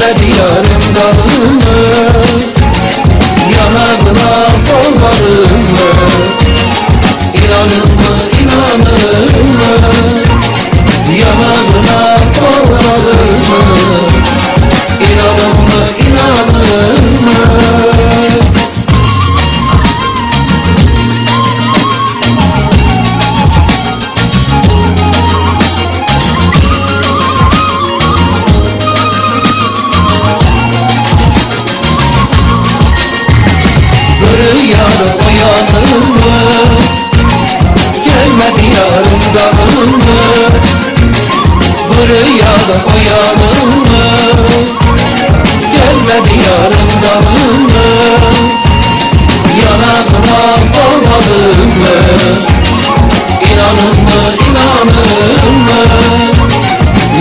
gelmedi yarım dalımı, yanağına bağladım mı? İnanın mı, inanın mı? Yanağına bağladım mı? İnanın mı, inanın mı? Rüyada uyandım mı? Gelmedi yarım dalım mı? Bu rüyada uyandım mı? Gelmedi yarım dalım mı? Yanağına bağladım mı? İnanın mı, inanın mı?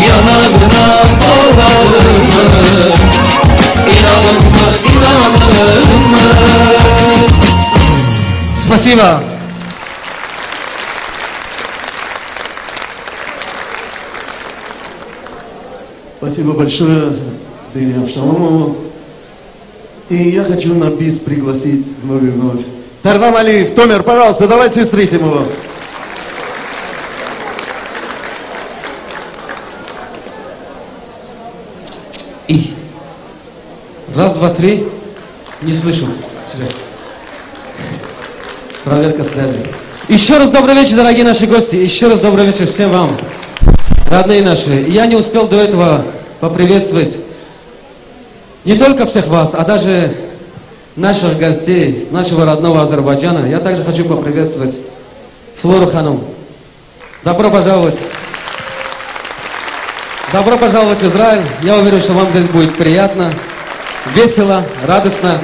Yanağına bağladım mı? İnanın mı, inanın mı? Спасибо. Спасибо большое Дэне Авшаломову. И я хочу на бис пригласить вновь и вновь Тарван Алиев. Томер, пожалуйста, давайте встретим его. И. Раз, два, три. Не слышу. Проверка связи. Еще раз добрый вечер, дорогие наши гости. Еще раз добрый вечер всем вам, родные наши. Я не успел до этого поприветствовать не только всех вас, а даже наших гостей с нашего родного Азербайджана. Я также хочу поприветствовать Флору Ханум. Добро пожаловать. Добро пожаловать в Израиль. Я уверен, что вам здесь будет приятно, весело, радостно.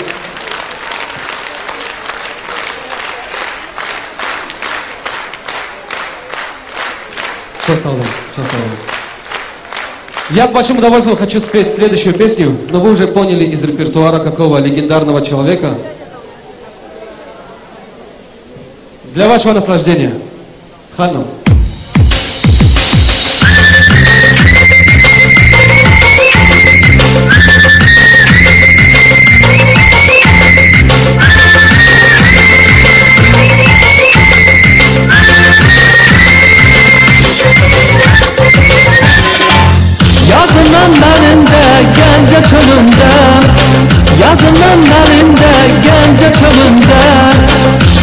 Я с большим удовольствием хочу спеть следующую песню, но вы уже поняли из репертуара какого легендарного человека. Для вашего наслаждения. Ханум. Yazının elinde Gence çölünde, yazının elinde Gence çölünde,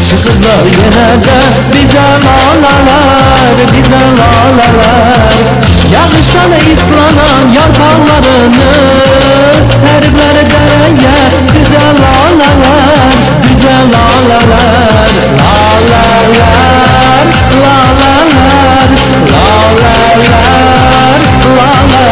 çıkırlar yine de bize lalalar, bize lalalar. Yağıştan ıslanan yarpaklarını serler dereye, bize lalalar, bize lalalar. Lalalar, lalalar, lalalar, lalalar,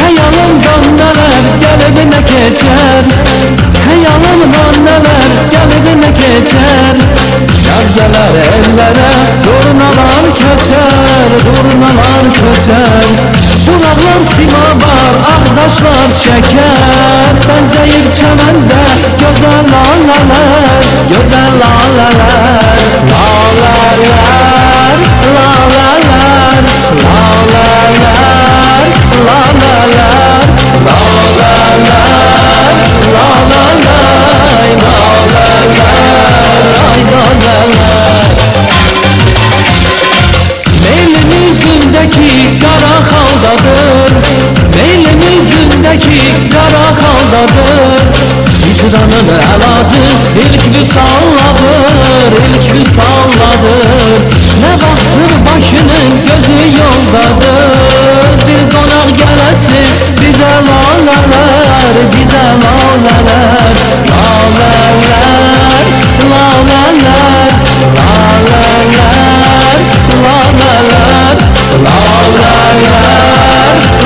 hayalımdan neler kalbime geçer, hayalımdan neler kalbime geçer. Yazgeler ellere durnalar köçer, durnalar köçer. Bulaklar simavar, ağdaşlar şeker, benzeyir çemende güzel lalalar, güzel lalalar. Lalalar, lalalar, lalalar, lalalar, lalalar, lalalar, lalalar. Leylim yüzündeki kara haldadır, Leylim yüzündeki kara haldadır. Vicdanın eladı ilk vüsalladır, ilk vüsalladır. Ne baktır başının gözü yoldadır, bir konak gelesi bize lalalar, bize lalalar. Lalalar, lalalar, lalalar, lalalar, lalalar,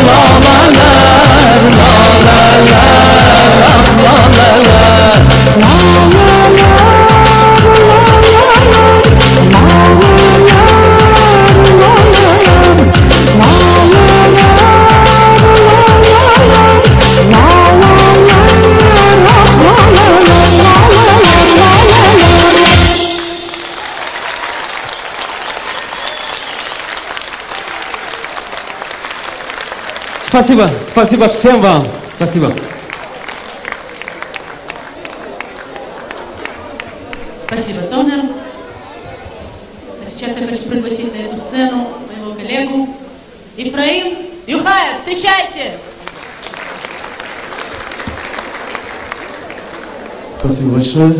lalalar, lalalar, lalalar. Спасибо, спасибо всем вам. Спасибо. Спасибо, Томер. А сейчас я хочу пригласить на эту сцену моего коллегу Ифраим Юхаев. Встречайте! Спасибо большое.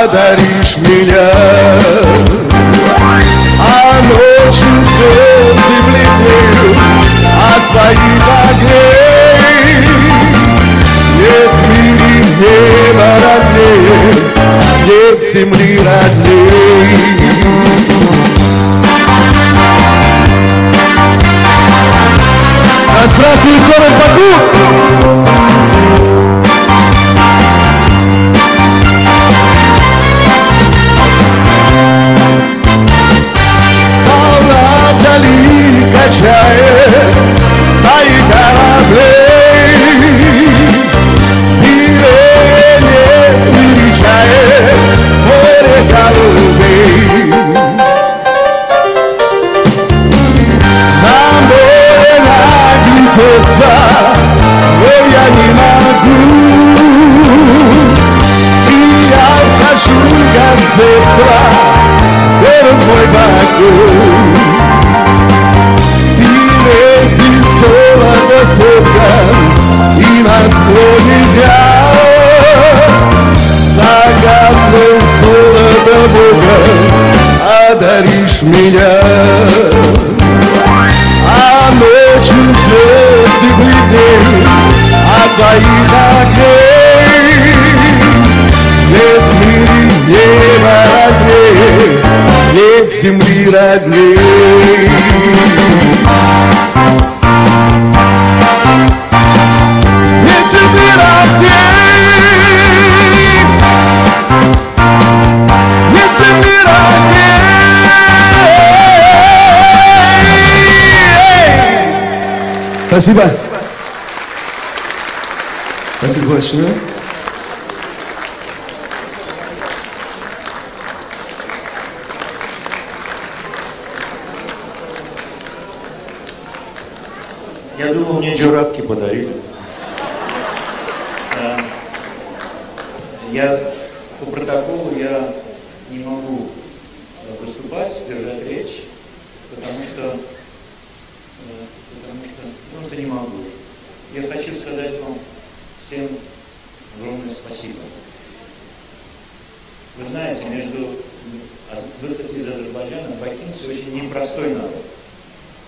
Одаришь меня, а ночью звезды бледнеют от твоих огней. Нет в мире неба роднее, нет земли родней. Да здравствует город Баку! Качает стаи кораблей, и ветер величает море голубей. На море наглядеться, но я не могу, и я вхожу, как детство, город мой Баку. Золото соткан, и на склоне дня загадным золотом Бога одаришь меня. А ночью звезды бледнеют от твоих огней. Нет в мире неба роднее, нет земли родней. Спасибо. Спасибо большое. Я думал, мне джурабки подарили. Я по протоколу я не могу выступать, держать речь, потому что не могу. Я хочу сказать вам всем огромное спасибо. Вы знаете, между выходцами из Азербайджана бакинцы очень непростой народ.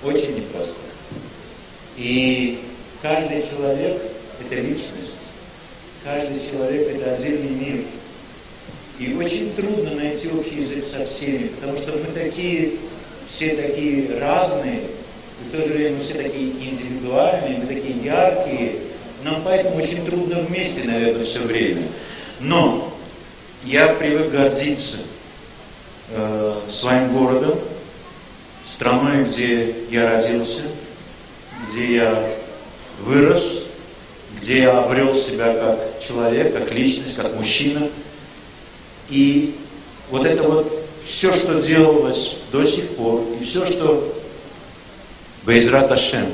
Очень непростой. И каждый человек – это личность. Каждый человек – это отдельный мир. И очень трудно найти общий язык со всеми, потому что мы такие, все такие разные, и в то же время мы все такие индивидуальные, мы такие яркие. Нам поэтому очень трудно вместе, наверное, все время. Но я привык гордиться своим городом, страной, где я родился, где я вырос, где я обрел себя как человек, как личность, как мужчина. И вот это вот все, что делалось до сих пор, и все, что Бейзрат Ашем,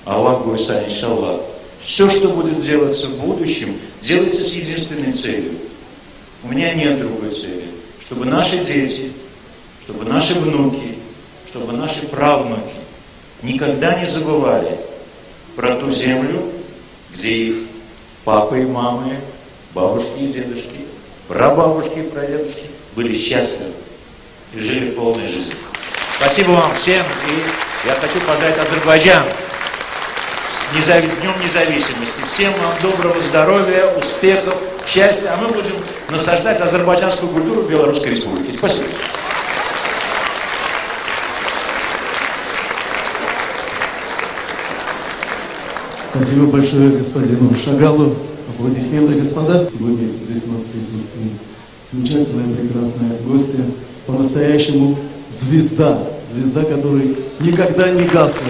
Аллах Гойса, иншаллах, Все, что будет делаться в будущем, делается с единственной целью. У меня нет другой цели. Чтобы наши дети, чтобы наши внуки, чтобы наши правнуки никогда не забывали про ту землю, где их папы и мамы, бабушки и дедушки, прабабушки и прадедушки были счастливы и жили полной жизнью. Спасибо вам всем, и я хочу поздравить Азербайджан с Днем Независимости. Всем вам доброго здоровья, успехов, счастья, а мы будем насаждать азербайджанскую культуру в Белорусской Республике. Спасибо. Спасибо большое господину Шагалу. Аплодисменты, господа. Сегодня здесь у нас присутствует замечательная, прекрасная гостья, по-настоящему звезда. Звезда, которая никогда не гасла,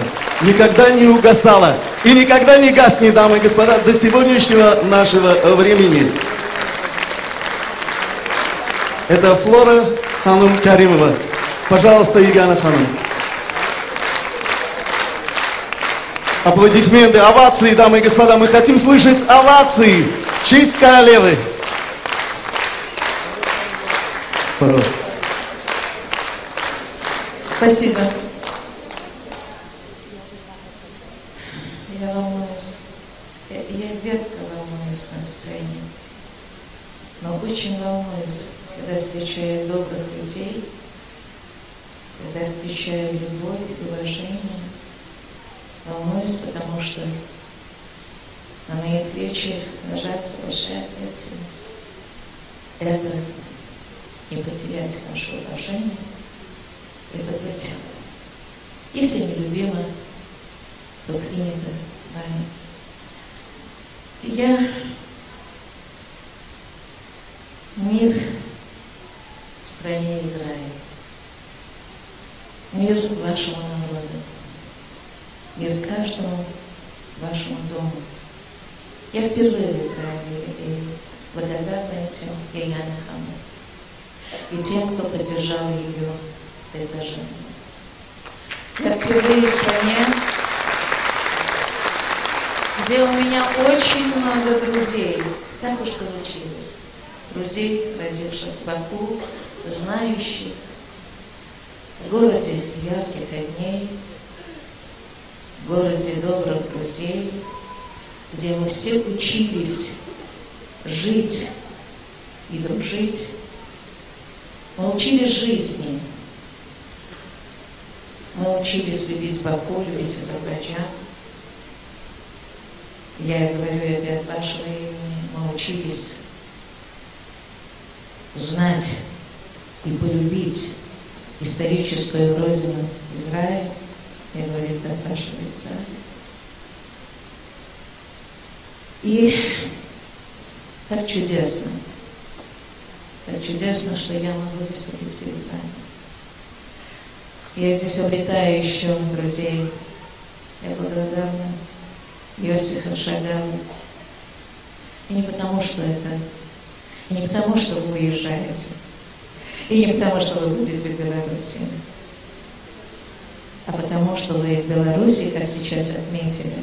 никогда не угасала и никогда не гаснет, дамы и господа, до сегодняшнего нашего времени. Это Флора Ханум Каримова. Пожалуйста, Егана Ханум. Аплодисменты, овации, дамы и господа. Мы хотим слышать овации. Честь королевы. Пожалуйста. Спасибо. Я волнуюсь. Я редко волнуюсь на сцене, но очень волнуюсь, когда встречаю добрых людей, когда встречаю любовь и уважение. Волнуюсь, потому что на мои плечи ложится большая ответственность. Это не потерять ваше уважение, это быть, если не любимо, то принято вами. Я мир в стране Израиль, мир вашему народу, мир каждому вашему дому. Я впервые в Израиле и благодарна этим Яне Хану и тем, кто поддержал ее предложение. Я впервые в стране, где у меня очень много друзей. Так уж получилось. Друзей, родивших в Баку, знающих, в городе ярких огней, в городе добрых друзей, где мы все учились жить и дружить. Мы учились жизни. Мы учились любить Баку, любить Азербайджан. Я говорю это от вашего имени. Мы учились узнать и полюбить историческую родину Израиль. Я говорю это от вашего лица. И так чудесно, что я могу выступить перед вами. Я здесь обретаю еще друзей. Я благодарна Иосифу Шагалу. И не потому, что не потому, что вы уезжаете, и не потому, что вы будете в Беларуси, а потому, что вы в Беларуси, как сейчас отметили,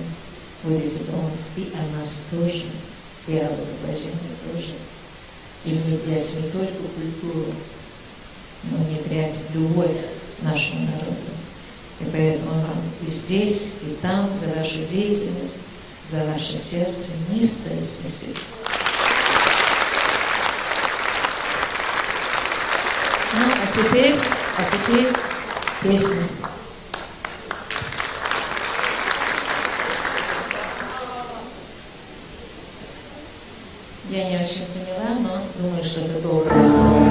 будете думать и о нас тоже, и о Азербайджане тоже. И внедрять не только культуру, но внедрять любовь нашему народу. И поэтому вам и здесь, и там за вашу деятельность, за ваше сердце низкое спасибо. Ну, а теперь песня. Я не очень поняла, но думаю, что это доброе слово.